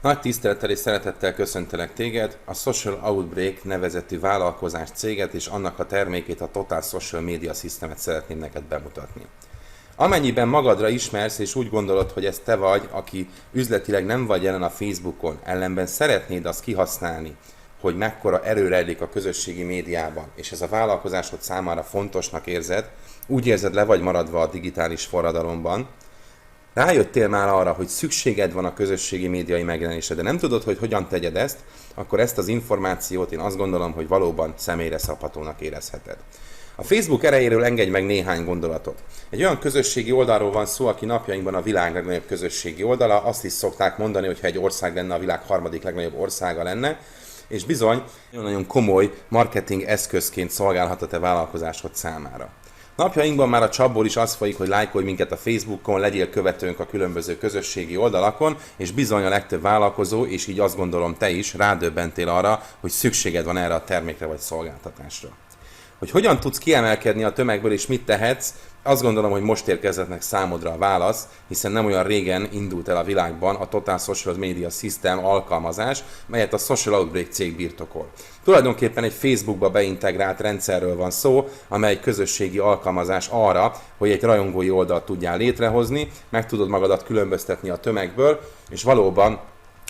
Nagy tisztelettel és szeretettel köszöntelek téged, a Social Outbreak nevezetű vállalkozás céget és annak a termékét, a Total Social Media Systemet szeretném neked bemutatni. Amennyiben magadra ismersz és úgy gondolod, hogy ez te vagy, aki üzletileg nem vagy jelen a Facebookon, ellenben szeretnéd azt kihasználni, hogy mekkora erő rejlik a közösségi médiában, és ez a vállalkozásod számára fontosnak érzed, úgy érzed, le vagy maradva a digitális forradalomban, rájöttél már arra, hogy szükséged van a közösségi médiai megjelenésre, de nem tudod, hogy hogyan tegyed ezt, akkor ezt az információt én azt gondolom, hogy valóban személyre szabhatónak érezheted. A Facebook erejéről engedj meg néhány gondolatot. Egy olyan közösségi oldalról van szó, aki napjainkban a világ legnagyobb közösségi oldala, azt is szokták mondani, hogy ha egy ország lenne, a világ harmadik legnagyobb országa lenne, és bizony nagyon komoly marketing eszközként szolgálhat a te vállalkozásod számára. Napjainkban már a csapból is az folyik, hogy lájkolj minket a Facebookon, legyél követőnk a különböző közösségi oldalakon, és bizony a legtöbb vállalkozó, és így azt gondolom te is, rádöbbentél arra, hogy szükséged van erre a termékre vagy szolgáltatásra. Hogy hogyan tudsz kiemelkedni a tömegből és mit tehetsz, azt gondolom, hogy most érkezett meg számodra a válasz, hiszen nem olyan régen indult el a világban a Total Social Media System alkalmazás, melyet a Social Outbreak cég birtokol. Tulajdonképpen egy Facebookba beintegrált rendszerről van szó, amely közösségi alkalmazás arra, hogy egy rajongói oldalt tudjál létrehozni, meg tudod magadat különböztetni a tömegből, és valóban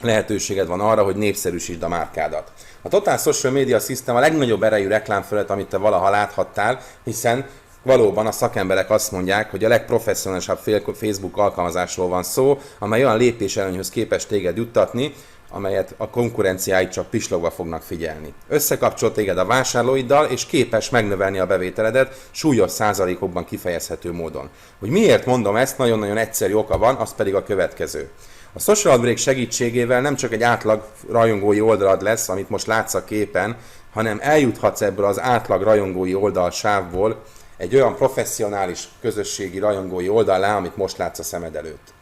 lehetőséged van arra, hogy népszerűsítsd a márkádat. A Total Social Media System a legnagyobb erejű reklámfelület, amit te valaha láthattál, hiszen valóban a szakemberek azt mondják, hogy a legprofesszionálisabb Facebook alkalmazásról van szó, amely olyan lépéselőnyhöz képes téged juttatni, amelyet a konkurenciáid csak pislogva fognak figyelni. Összekapcsol téged a vásárlóiddal, és képes megnövelni a bevételedet súlyos százalékokban kifejezhető módon. Hogy miért mondom ezt, nagyon-nagyon egyszerű oka van, az pedig a következő. A Social Outbreak segítségével nem csak egy átlag rajongói oldalad lesz, amit most látsz a képen, hanem eljuthatsz ebből az átlag rajongói oldal sávból egy olyan professzionális közösségi rajongói oldalá, amit most látsz a szemed előtt.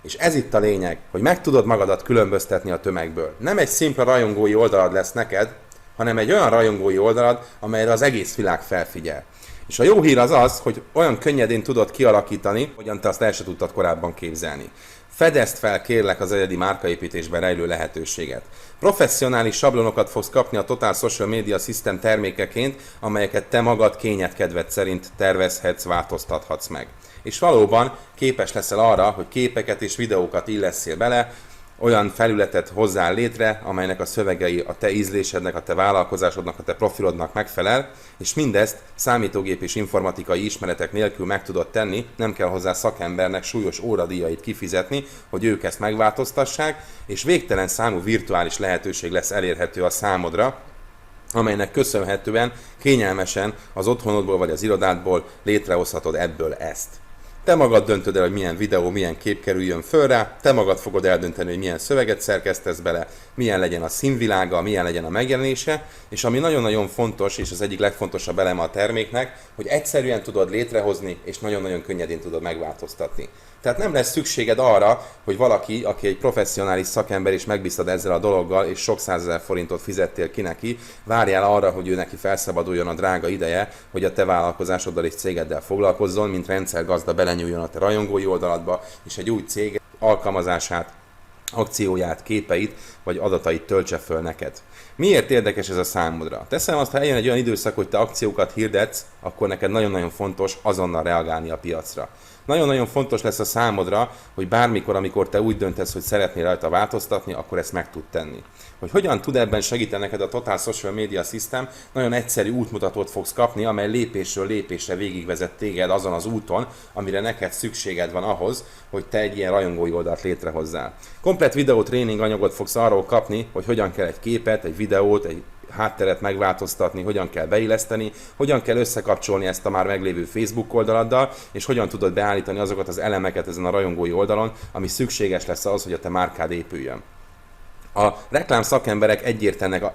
És ez itt a lényeg, hogy meg tudod magadat különböztetni a tömegből. Nem egy szimpla rajongói oldalad lesz neked, hanem egy olyan rajongói oldalad, amelyre az egész világ felfigyel. És a jó hír az az, hogy olyan könnyedén tudod kialakítani, hogyan te azt el sem tudtad korábban képzelni. Fedezd fel kérlek az egyedi márkaépítésben rejlő lehetőséget. Professzionális sablonokat fogsz kapni a Total Social Media System termékeként, amelyeket te magad kényedkedved szerint tervezhetsz, változtathatsz meg. És valóban képes leszel arra, hogy képeket és videókat illesszél bele, olyan felületet hozzál létre, amelynek a szövegei a te ízlésednek, a te vállalkozásodnak, a te profilodnak megfelel, és mindezt számítógép és informatikai ismeretek nélkül meg tudod tenni, nem kell hozzá szakembernek súlyos óradíjait kifizetni, hogy ők ezt megváltoztassák, és végtelen számú virtuális lehetőség lesz elérhető a számodra, amelynek köszönhetően kényelmesen az otthonodból vagy az irodádból létrehozhatod ebből ezt. Te magad döntöd el, hogy milyen videó, milyen kép kerüljön föl rá, te magad fogod eldönteni, hogy milyen szöveget szerkesztesz bele, milyen legyen a színvilága, milyen legyen a megjelenése, és ami nagyon-nagyon fontos, és az egyik legfontosabb eleme a terméknek, hogy egyszerűen tudod létrehozni, és nagyon-nagyon könnyedén tudod megváltoztatni. Tehát nem lesz szükséged arra, hogy valaki, aki egy professzionális szakember, és megbíztad ezzel a dologgal, és sok százezer forintot fizettél ki neki, várjál arra, hogy ő neki felszabaduljon a drága ideje, hogy a te vállalkozásoddal és cégeddel foglalkozzon, mint rendszergazda belenyúljon a te rajongói oldaladba, és egy új cég alkalmazását, akcióját, képeit vagy adatait töltse föl neked. Miért érdekes ez a számodra? Teszem azt, ha eljön egy olyan időszak, hogy te akciókat hirdetsz, akkor neked nagyon-nagyon fontos azonnal reagálni a piacra. Nagyon-nagyon fontos lesz a számodra, hogy bármikor, amikor te úgy döntesz, hogy szeretnél rajta változtatni, akkor ezt meg tud tenni. Hogy hogyan tud ebben segíteni neked a Total Social Media System, nagyon egyszerű útmutatót fogsz kapni, amely lépésről lépésre végigvezet téged azon az úton, amire neked szükséged van ahhoz, hogy te egy ilyen rajongói oldalt létrehozzál. Komplett videótréning anyagot fogsz arról kapni, hogy hogyan kell egy képet, egy videót, egy hátteret megváltoztatni, hogyan kell beilleszteni, hogyan kell összekapcsolni ezt a már meglévő Facebook oldaladdal, és hogyan tudod beállítani azokat az elemeket ezen a rajongói oldalon, ami szükséges lesz ahhoz, hogy a te márkád épüljön. A reklám szakemberek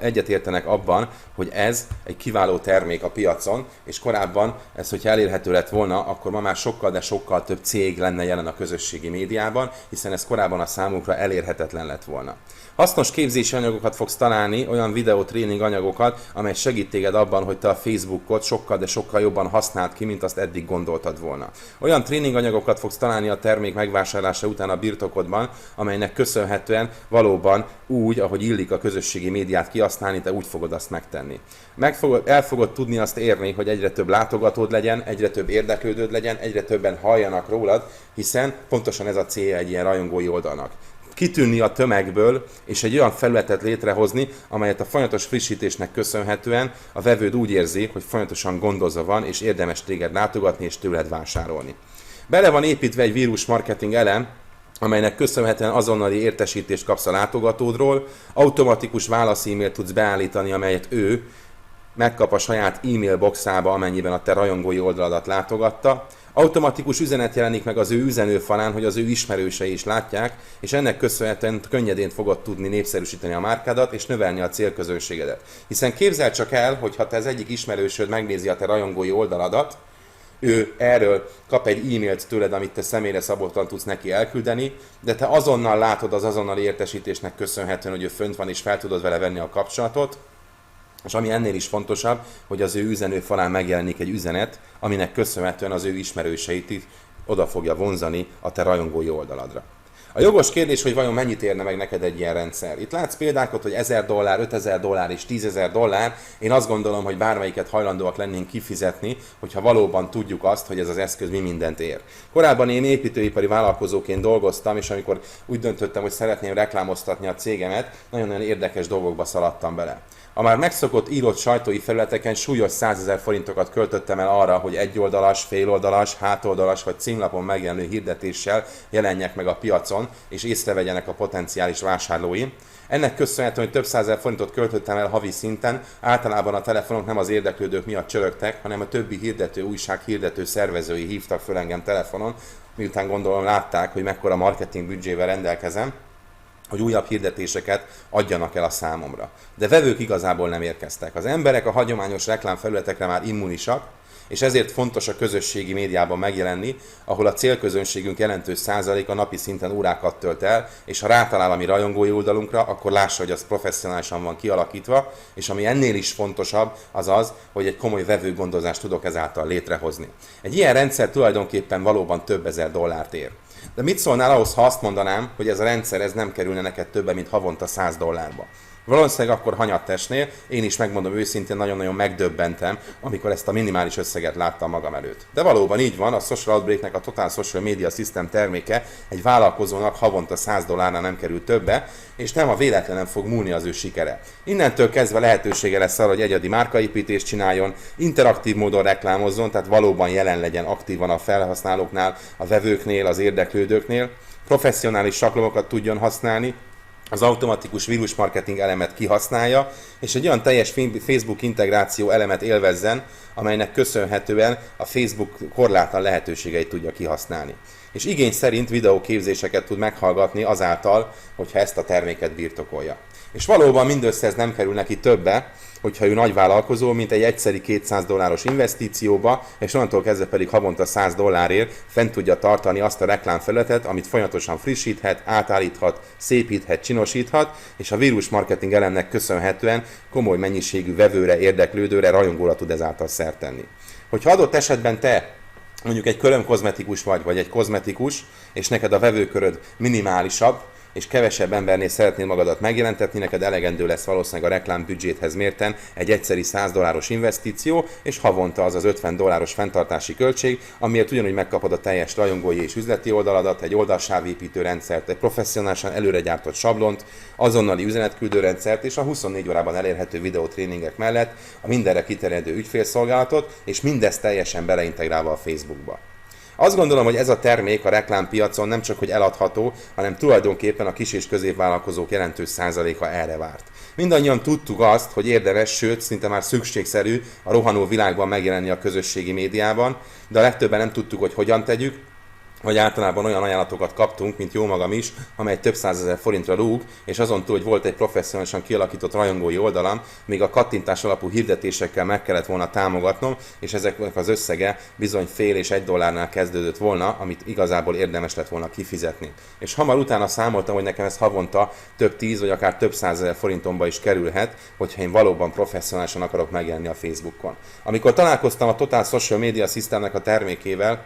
egyetértenek abban, hogy ez egy kiváló termék a piacon, és korábban ez, hogyha elérhető lett volna, akkor ma már sokkal, de sokkal több cég lenne jelen a közösségi médiában, hiszen ez korábban a számukra elérhetetlen lett volna. Hasznos képzési anyagokat fogsz találni, olyan videótréning anyagokat, amely segít téged abban, hogy te a Facebookot sokkal, de sokkal jobban használd ki, mint azt eddig gondoltad volna. Olyan tréning anyagokat fogsz találni a termék megvásárlása után a birtokodban, amelynek köszönhetően valóban úgy, ahogy illik a közösségi médiát kihasználni, te úgy fogod azt megtenni. El fogod tudni azt érni, hogy egyre több látogatód legyen, egyre több érdeklődőd legyen, egyre többen halljanak rólad, hiszen pontosan ez a célja egy ilyen rajongói oldalnak. Kitűnni a tömegből, és egy olyan felületet létrehozni, amelyet a folyamatos frissítésnek köszönhetően a vevőd úgy érzi, hogy folyamatosan gondozva van, és érdemes téged látogatni és tőled vásárolni. Bele van építve egy vírus marketing elem, amelynek köszönhetően azonnali értesítést kapsz a látogatódról, automatikus válasz e-mailt tudsz beállítani, amelyet ő megkap a saját e-mail boxába, amennyiben a te rajongói oldaladat látogatta. Automatikus üzenet jelenik meg az ő üzenőfalán, hogy az ő ismerősei is látják, és ennek köszönhetően könnyedén fogod tudni népszerűsíteni a márkádat és növelni a célközönségedet. Hiszen képzeld csak el, hogy ha te az egyik ismerősöd megnézi a te rajongói oldaladat, ő erről kap egy e-mailt tőled, amit te személyre szabottan tudsz neki elküldeni, de te azonnal látod az azonnali értesítésnek köszönhetően, hogy ő fönt van és fel tudod vele venni a kapcsolatot, és ami ennél is fontosabb, hogy az ő üzenőfalán megjelenik egy üzenet, aminek köszönhetően az ő ismerőseit oda fogja vonzani a te rajongói oldaladra. A jogos kérdés, hogy vajon mennyit érne meg neked egy ilyen rendszer. Itt látsz példákat, hogy $1000, $5000 és $10.000. Én azt gondolom, hogy bármelyiket hajlandóak lennénk kifizetni, hogyha valóban tudjuk azt, hogy ez az eszköz mi mindent ér. Korábban én építőipari vállalkozóként dolgoztam, és amikor úgy döntöttem, hogy szeretném reklámoztatni a cégemet, nagyon-nagyon érdekes dolgokba szaladtam bele. A már megszokott írott sajtói felületeken súlyos 100 000 forintokat költöttem el arra, hogy egyoldalas, féloldalas, hátoldalas vagy címlapon megjelenő hirdetéssel jelenjek meg a piacon, és észrevegyenek a potenciális vásárlóim. Ennek köszönhetően, hogy több 100 000 forintot költöttem el havi szinten, általában a telefonok nem az érdeklődők miatt csörögtek, hanem a többi hirdető újság hirdető szervezői hívtak föl engem telefonon, miután gondolom látták, hogy mekkora marketing büdzsével rendelkezem, hogy újabb hirdetéseket adjanak el a számomra. De vevők igazából nem érkeztek. Az emberek a hagyományos reklámfelületekre már immunisak, és ezért fontos a közösségi médiában megjelenni, ahol a célközönségünk jelentős százaléka napi szinten órákat tölt el, és ha rátalál a mi rajongói oldalunkra, akkor lássa, hogy az professzionálisan van kialakítva, és ami ennél is fontosabb, az az, hogy egy komoly vevőgondozást tudok ezáltal létrehozni. Egy ilyen rendszer tulajdonképpen valóban több ezer dollárt ér. De mit szólnál ahhoz, ha azt mondanám, hogy ez a rendszer ez nem kerülne neked többe, mint havonta $100? Valószínűleg akkor hanyatt esnél, én is megmondom őszintén, nagyon-nagyon megdöbbentem, amikor ezt a minimális összeget láttam magam előtt. De valóban így van, a Social Outbreaknek a Total Social Media System terméke egy vállalkozónak havonta $100 nem kerül többe, és nem a véletlenen fog múlni az ő sikere. Innentől kezdve lehetősége lesz arra, hogy egyedi márkaépítést csináljon, interaktív módon reklámozzon, tehát valóban jelen legyen aktívan a felhasználóknál, a vevőknél, az érdeklődőknél, professzionális saklomokat tudjon használni, az automatikus vírusmarketing elemet kihasználja, és egy olyan teljes Facebook integráció elemet élvezzen, amelynek köszönhetően a Facebook korlátlan lehetőségeit tudja kihasználni. És igény szerint videóképzéseket tud meghallgatni azáltal, hogyha ezt a terméket birtokolja. És valóban mindössze ez nem kerül neki többe, hogyha ő nagy vállalkozó, mint egy egyszeri $200 investícióba, és onnantól kezdve pedig havonta $100 fent tudja tartani azt a reklámfelületet, amit folyamatosan frissíthet, átállíthat, szépíthet, csinosíthat, és a vírusmarketing elemnek köszönhetően komoly mennyiségű vevőre, érdeklődőre, rajongóra tud ezáltal szert tenni. Hogyha adott esetben te mondjuk egy körömkozmetikus vagy egy kozmetikus, és neked a vevőköröd minimálisabb, és kevesebb embernél szeretnél magadat megjelentetni, neked elegendő lesz valószínűleg a reklámbüdzséthez mérten egy egyszeri $100 investíció, és havonta az $50 fenntartási költség, amiért ugyanúgy megkapod a teljes rajongói és üzleti oldaladat, egy oldalsávépítő rendszert, egy professzionálisan előre gyártott sablont, azonnali üzenetküldő rendszert és a 24 órában elérhető videótréningek mellett a mindenre kiterjedő ügyfélszolgálatot, és mindezt teljesen beleintegrálva a Facebookba. Azt gondolom, hogy ez a termék a reklámpiacon nem csak hogy eladható, hanem tulajdonképpen a kis és középvállalkozók jelentős százaléka erre várt. Mindannyian tudtuk azt, hogy érdemes, sőt, szinte már szükségszerű a rohanó világban megjelenni a közösségi médiában, de a legtöbben nem tudtuk, hogy hogyan tegyük, vagy általában olyan ajánlatokat kaptunk, mint jó magam is, amely több százezer forintra rúg, és azon túl, hogy volt egy professzionálisan kialakított rajongói oldalam, még a kattintás alapú hirdetésekkel meg kellett volna támogatnom, és ezeknek az összege bizony fél és $1 kezdődött volna, amit igazából érdemes lett volna kifizetni. És hamar utána számoltam, hogy nekem ez havonta több 10 vagy akár több százezer forintomba is kerülhet, hogyha én valóban professzionálisan akarok megjelenni a Facebookon. Amikor találkoztam a Total Social Media Systemnek a termékével,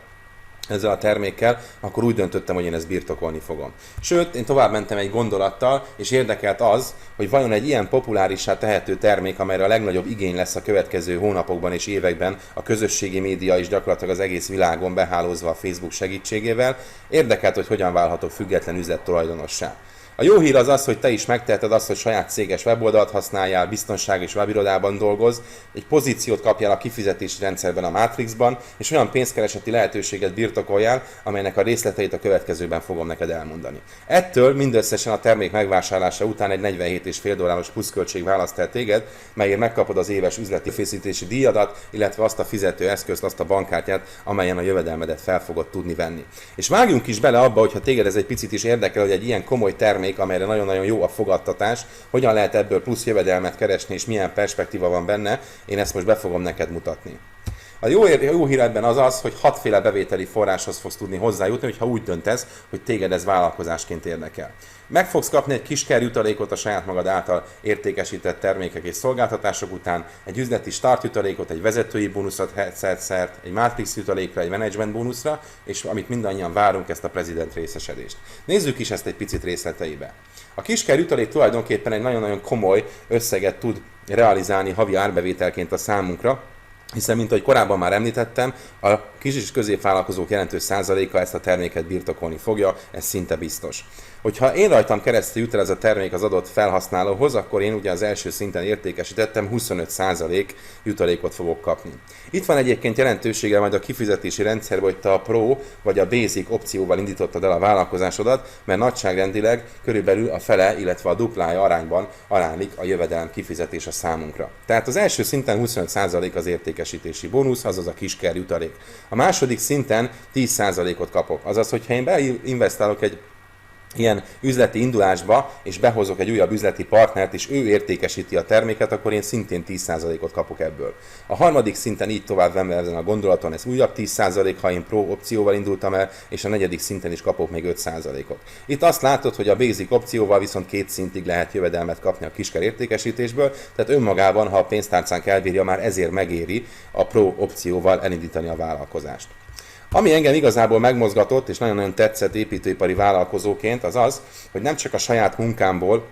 ezzel a termékkel, akkor úgy döntöttem, hogy én ezt birtokolni fogom. Sőt, én tovább mentem egy gondolattal, és érdekelt az, hogy vajon egy ilyen populárissá tehető termék, amelyre a legnagyobb igény lesz a következő hónapokban és években, a közösségi média is gyakorlatilag az egész világon behálózva a Facebook segítségével, érdekelt, hogy hogyan válhatok független üzlettulajdonossá. A jó hír az az, hogy te is megteheted azt, hogy saját céges weboldalt használjál, biztonságos webirodában dolgozz, egy pozíciót kapjál a kifizetési rendszerben a Matrixban, és olyan pénzkereseti lehetőséget birtokoljál, amelynek a részleteit a következőben fogom neked elmondani. Ettől mindösszesen a termék megvásárlása után egy $47,5 pluszköltség választ el téged, melyért megkapod az éves üzleti fészítési díjadat, illetve azt a fizető eszközt, azt a bankkártyát, amelyen a jövedelmedet fel fogod tudni venni. És vágjunk is bele abba, hogyha téged ez egy picit is érdekel, hogy egy ilyen komoly termék, amelyre nagyon-nagyon jó a fogadtatás, hogyan lehet ebből plusz jövedelmet keresni, és milyen perspektíva van benne, én ezt most be fogom neked mutatni. A jó hír ebben az az, hogy 6 féle bevételi forráshoz fogsz tudni hozzájutni, hogyha úgy döntesz, hogy téged ez vállalkozásként érdekel. Meg fogsz kapni egy kis jutalékot a saját magad által értékesített termékek és szolgáltatások után, egy üzleti start jutalékot, egy vezetői bónuszot szert, egy Matrix jutalékra, egy management bónuszra, és amit mindannyian várunk, ezt a prezident részesedést. Nézzük is ezt egy picit részleteibe. A kis jutalék tulajdonképpen egy nagyon-nagyon komoly összeget tud realizálni havi árbevételként a számunkra, hiszen, mint ahogy korábban már említettem, a kis és középvállalkozók jelentős százaléka ezt a terméket birtokolni fogja, ez szinte biztos. Hogyha én rajtam keresztül jut el ez a termék az adott felhasználóhoz, akkor én ugye az első szinten értékesítettem, 25% jutalékot fogok kapni. Itt van egyébként jelentősége majd a kifizetési rendszerben, hogy te a Pro vagy a Basic opcióval indítottad el a vállalkozásodat, mert nagyságrendileg körülbelül a fele, illetve a duplája arányban aránylik a jövedelem kifizetés a számunkra. Tehát az első szinten 25% az értékesítési bónusz, azaz a kisker jutalék. A második szinten 10%-ot kapok. Azaz, hogyha én beinvestálok egy ilyen üzleti indulásba, és behozok egy újabb üzleti partnert, és ő értékesíti a terméket, akkor én szintén 10%-ot kapok ebből. A harmadik szinten így tovább venve ezen a gondolaton, ez újabb 10%, ha én Pro opcióval indultam el, és a negyedik szinten is kapok még 5%-ot. Itt azt látod, hogy a Basic opcióval viszont 2 szintig lehet jövedelmet kapni a kisker értékesítésből, tehát önmagában, ha a pénztárcánk elbírja, már ezért megéri a Pro opcióval elindítani a vállalkozást. Ami engem igazából megmozgatott, és nagyon-nagyon tetszett építőipari vállalkozóként, az az, hogy nem csak a saját munkámból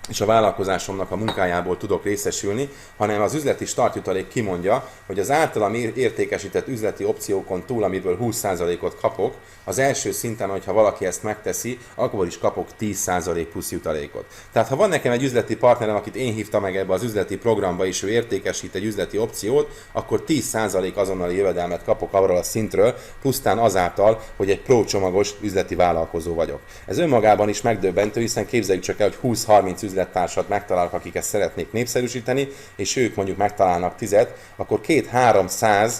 és a vállalkozásomnak a munkájából tudok részesülni, hanem az üzleti startjutalék kimondja, hogy az általam értékesített üzleti opciókon túl, amiből 20%-ot kapok, az első szinten, hogyha valaki ezt megteszi, akkor is kapok 10% plusz jutalékot. Tehát ha van nekem egy üzleti partnerem, akit én hívtam meg ebbe az üzleti programba, és ő értékesít egy üzleti opciót, akkor 10% azonnali jövedelmet kapok arról a szintről, pusztán azáltal, hogy egy Pro csomagos üzleti vállalkozó vagyok. Ez önmagában is megdöbbentő, hiszen képzeljük csak el, hogy 20-30 üzlettársat megtalálok, akik ezt szeretnék népszerűsíteni, és ők mondjuk megtalálnak 10-et, akkor 200-300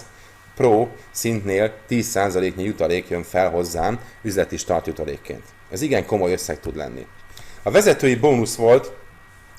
Pro szintnél 10%-nyi jutalék jön fel hozzám üzleti startjutalékként. Ez igen komoly összeg tud lenni. A vezetői bónusz volt,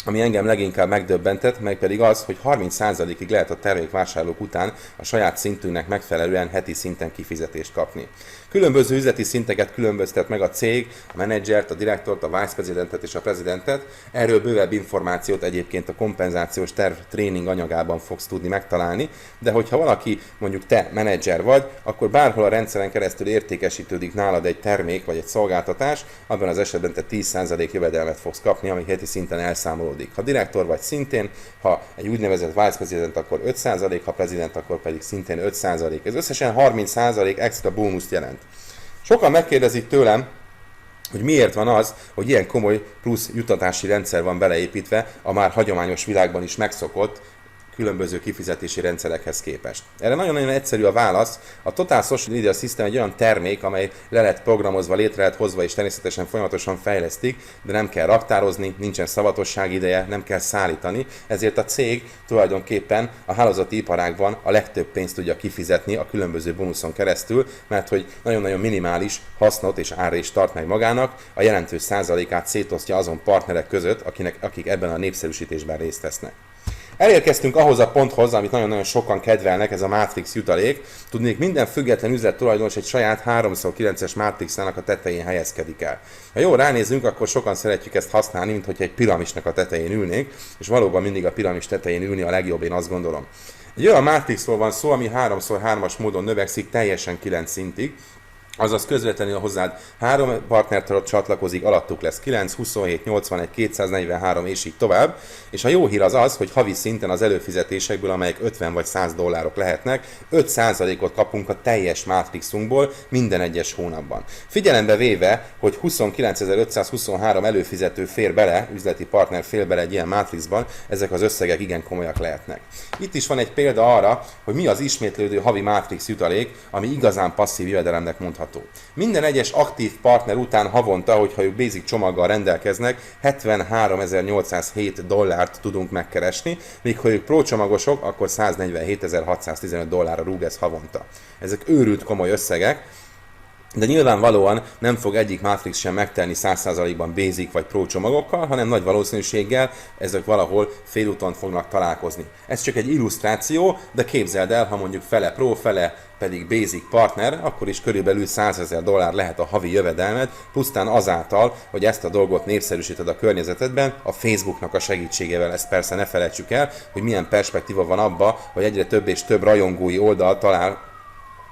ami engem leginkább megdöbbentett, meg pedig az, hogy 30%-ig lehet a termékvásárlók után a saját szintünknek megfelelően heti szinten kifizetést kapni. Különböző üzleti szinteket különböztet meg a cég, a menedzsert, a direktort, a vice presidentet és a prezidentet. Erről bővebb információt egyébként a kompenzációs terv tréning anyagában fogsz tudni megtalálni, de hogyha valaki, mondjuk te menedzser vagy, akkor bárhol a rendszeren keresztül értékesítődik nálad egy termék vagy egy szolgáltatás, abban az esetben te 10% jövedelmet fogsz kapni, ami heti szinten elszámolódik. Ha direktor vagy szintén, ha egy úgynevezett vice president, akkor 5%, ha prezident, akkor pedig szintén 5%. Ez összesen 30% extra bónuszt jelent. Sokan megkérdezik tőlem, hogy miért van az, hogy ilyen komoly plusz juttatási rendszer van beleépítve a már hagyományos világban is megszokott különböző kifizetési rendszerekhez képest. Erre nagyon-nagyon egyszerű a válasz. A Total Social Media System egy olyan termék, amely le lett programozva, létre lett hozva és természetesen folyamatosan fejlesztik, de nem kell raktározni, nincsen szavatosság ideje, nem kell szállítani, ezért a cég tulajdonképpen a hálózati iparágban a legtöbb pénzt tudja kifizetni a különböző bónuszon keresztül, mert hogy nagyon-nagyon minimális hasznot és árrést tart meg magának, a jelentős százalékát szétosztja azon partnerek között, akik ebben a népszerűsítésben részt vesznek. Elérkeztünk ahhoz a ponthoz, amit nagyon-nagyon sokan kedvelnek, ez a Matrix jutalék. Tudnék, minden független üzlettulajdonos egy saját 3x9-es Matrixának a tetején helyezkedik el. Ha jól ránézünk, akkor sokan szeretjük ezt használni, mint hogyha egy piramisnak a tetején ülnénk, és valóban mindig a piramis tetején ülni a legjobb, én azt gondolom. Egy olyan Matrixról van szó, ami 3x3-as módon növekszik teljesen 9 szintig, azaz közvetlenül hozzád 3 partnertől csatlakozik, alattuk lesz 9, 27, 81, 243 és így tovább. És a jó hír az az, hogy havi szinten az előfizetésekből, amelyek 50 vagy 100 dollárok lehetnek, 5%-ot kapunk a teljes Matrixunkból minden egyes hónapban. Figyelembe véve, hogy 29.523 előfizető fér bele, üzleti partner fér bele egy ilyen Matrixban, ezek az összegek igen komolyak lehetnek. Itt is van egy példa arra, hogy mi az ismétlődő havi Matrix jutalék, ami igazán passzív jövedelemnek mondható. Minden egyes aktív partner után havonta, hogyha ők basic csomaggal rendelkeznek, 73.807 dollárt tudunk megkeresni, míg ha ők pro csomagosok, akkor 147.615 dollárra rúg ez havonta. Ezek őrült komoly összegek, de nyilvánvalóan nem fog egyik Matrix sem megtelni 100%-ban basic vagy pro csomagokkal, hanem nagy valószínűséggel ezek valahol félúton fognak találkozni. Ez csak egy illusztráció, de képzeld el, ha mondjuk fele pro, fele pedig basic partner, akkor is körülbelül 100.000 dollár lehet a havi jövedelmed, pusztán azáltal, hogy ezt a dolgot népszerűsíted a környezetedben, a Facebooknak a segítségével. Ezt persze ne felejtsük el, hogy milyen perspektíva van abba, hogy egyre több és több rajongói oldal talál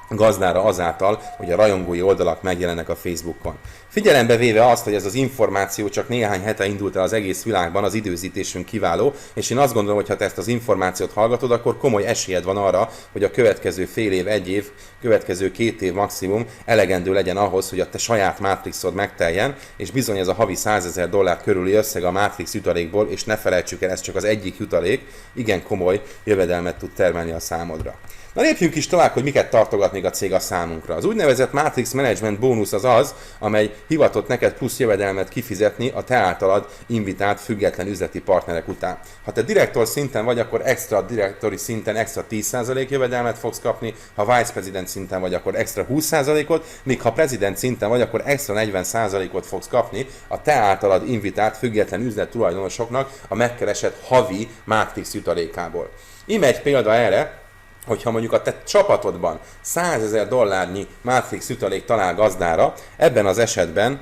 gazdára azáltal, hogy a rajongói oldalak megjelennek a Facebookon. Figyelembe véve azt, hogy ez az információ csak néhány hete indult el az egész világban, az időzítésünk kiváló, és én azt gondolom, hogy ha te ezt az információt hallgatod, akkor komoly esélyed van arra, hogy a következő fél év, egy év, következő 2 év maximum elegendő legyen ahhoz, hogy a te saját Matrixod megteljen, és bizony ez a havi 100.000 dollár körüli összeg a Matrix jutalékból, és ne felejtsük el, ez csak az egyik jutalék, igen komoly jövedelmet tud termelni a számodra. Na lépjünk is tovább, hogy miket tartogat még a cég a számunkra. Az úgynevezett Matrix Management bónusz az az, amely hivatott neked plusz jövedelmet kifizetni a te általad invitált független üzleti partnerek után. Ha te direktor szinten vagy, akkor extra direktori szinten extra 10% jövedelmet fogsz kapni, ha vice president szinten vagy, akkor extra 20%-ot, míg ha president szinten vagy, akkor extra 40%-ot fogsz kapni a te általad invitált független üzlet tulajdonosoknak a megkeresett havi Matrix jutalékából. Íme egy példa erre, hogyha mondjuk a te csapatodban 100.000 dollárnyi Matrix jutalék talál gazdára, ebben az esetben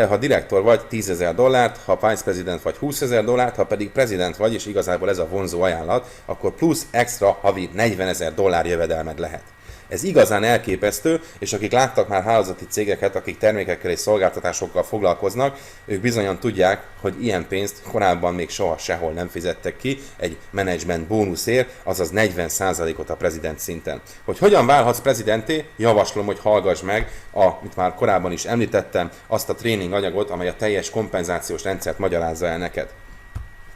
ha direktor vagy 10.000 dollárt, ha vice president vagy 20.000 dollárt, ha pedig president vagy, és igazából ez a vonzó ajánlat, akkor plusz extra havi 40.000 dollár jövedelmed lehet. Ez igazán elképesztő, és akik láttak már hálózati cégeket, akik termékekkel és szolgáltatásokkal foglalkoznak, ők bizonyan tudják, hogy ilyen pénzt korábban még soha sehol nem fizettek ki egy menedzsment bónuszért, azaz 40%-ot a prezident szinten. Hogy hogyan válhatsz prezidenté, javaslom, hogy hallgass meg, amit már korábban is említettem, azt a tréning anyagot, amely a teljes kompenzációs rendszert magyarázza el neked.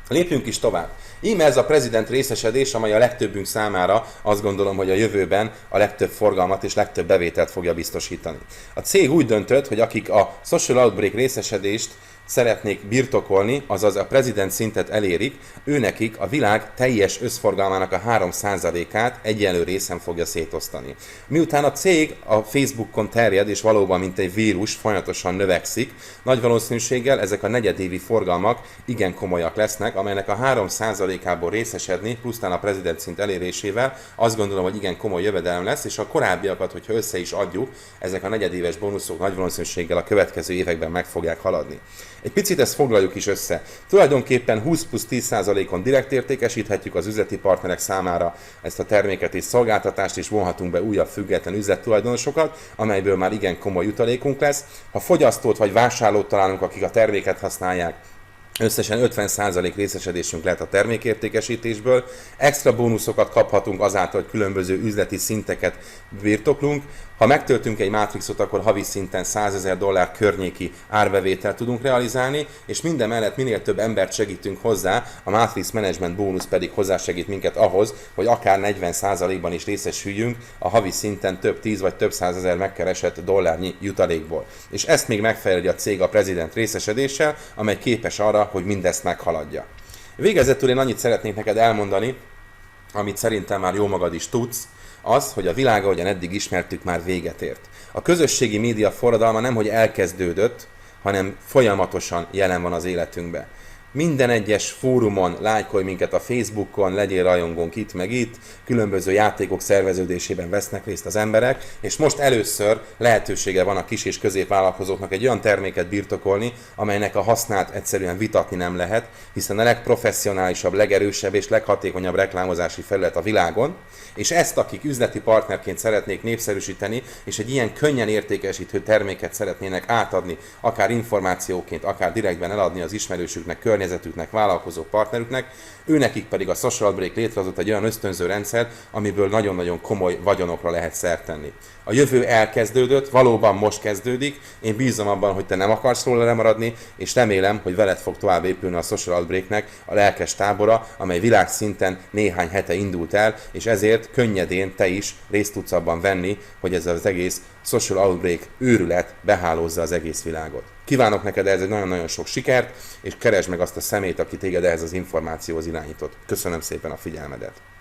Lépjünk is tovább. Íme ez a prezident részesedés, amely a legtöbbünk számára azt gondolom, hogy a jövőben a legtöbb forgalmat és legtöbb bevételt fogja biztosítani. A cég úgy döntött, hogy akik a Social Outbreak részesedést szeretnék birtokolni, azaz a prezident szintet elérik, őnekik a világ teljes összforgalmának a 3%-át egyenlő részen fogja szétosztani. Miután a cég a Facebookon terjed, és valóban mint egy vírus folyamatosan növekszik, nagy valószínűséggel ezek a negyedévi forgalmak igen komolyak lesznek, amelynek a 3%-ából részesedni, plusztán a prezident szint elérésével azt gondolom, hogy igen komoly jövedelem lesz, és a korábbiakat, hogyha össze is adjuk, ezek a negyedéves bónuszok nagy valószínűséggel a következő években meg fogják haladni. Egy picit ezt foglaljuk is össze. Tulajdonképpen 20 plusz 10%-on direkt értékesíthetjük az üzleti partnerek számára ezt a terméket és szolgáltatást, és vonhatunk be újabb független üzlettulajdonosokat, amelyből már igen komoly jutalékunk lesz. Ha fogyasztót vagy vásárlót találunk, akik a terméket használják, Összesen 50% részesedésünk lehet a termékértékesítésből, extra bónuszokat kaphatunk azáltal, hogy különböző üzleti szinteket birtoklunk. Ha megtöltünk egy Matrixot, akkor havi szinten $100,000 környéki árbevételt tudunk realizálni, és minden mellett minél több embert segítünk hozzá, a Matrix Management bónusz pedig hozzásegít minket ahhoz, hogy akár 40%-ban is részesüljünk a havi szinten több 10 vagy több 100,000 megkeresett dollárnyi jutalékból. És ezt még megfeleli a cég a President részesedéssel, amely képes arra, hogy mindezt meghaladja. Végezetül én annyit szeretnék neked elmondani, amit szerintem már jó magad is tudsz, az, hogy a világ, ahogyan eddig ismertük, már véget ért. A közösségi média forradalma nemhogy elkezdődött, hanem folyamatosan jelen van az életünkben. Minden egyes fórumon lájkolj minket a Facebookon, legyél rajongónk itt meg itt, különböző játékok szerveződésében vesznek részt az emberek, és most először lehetősége van a kis és középvállalkozóknak egy olyan terméket birtokolni, amelynek a hasznát egyszerűen vitatni nem lehet, hiszen a legprofesszionálisabb, legerősebb és leghatékonyabb reklámozási felület a világon, és ezt, akik üzleti partnerként szeretnék népszerűsíteni, és egy ilyen könnyen értékesítő terméket szeretnének átadni, akár információként, akár direktben eladni az ismerősüknek, környezetüknek, vállalkozó partnerüknek, őnekik pedig a Social Outbreak létrehozott egy olyan ösztönző rendszer, amiből nagyon-nagyon komoly vagyonokra lehet szert tenni. A jövő elkezdődött, valóban most kezdődik, én bízom abban, hogy te nem akarsz róla lemaradni, és remélem, hogy veled fog tovább épülni a Social Outbreaknek a lelkes tábora, amely világszinten néhány hete indult el, és ezért könnyedén te is részt tudsz abban venni, hogy ez az egész Social Outbreak őrület behálózza az egész világot. Kívánok neked ehhez egy nagyon-nagyon sok sikert, és keresd meg azt a szemét, aki téged ehhez az információhoz irányított. Köszönöm szépen a figyelmedet!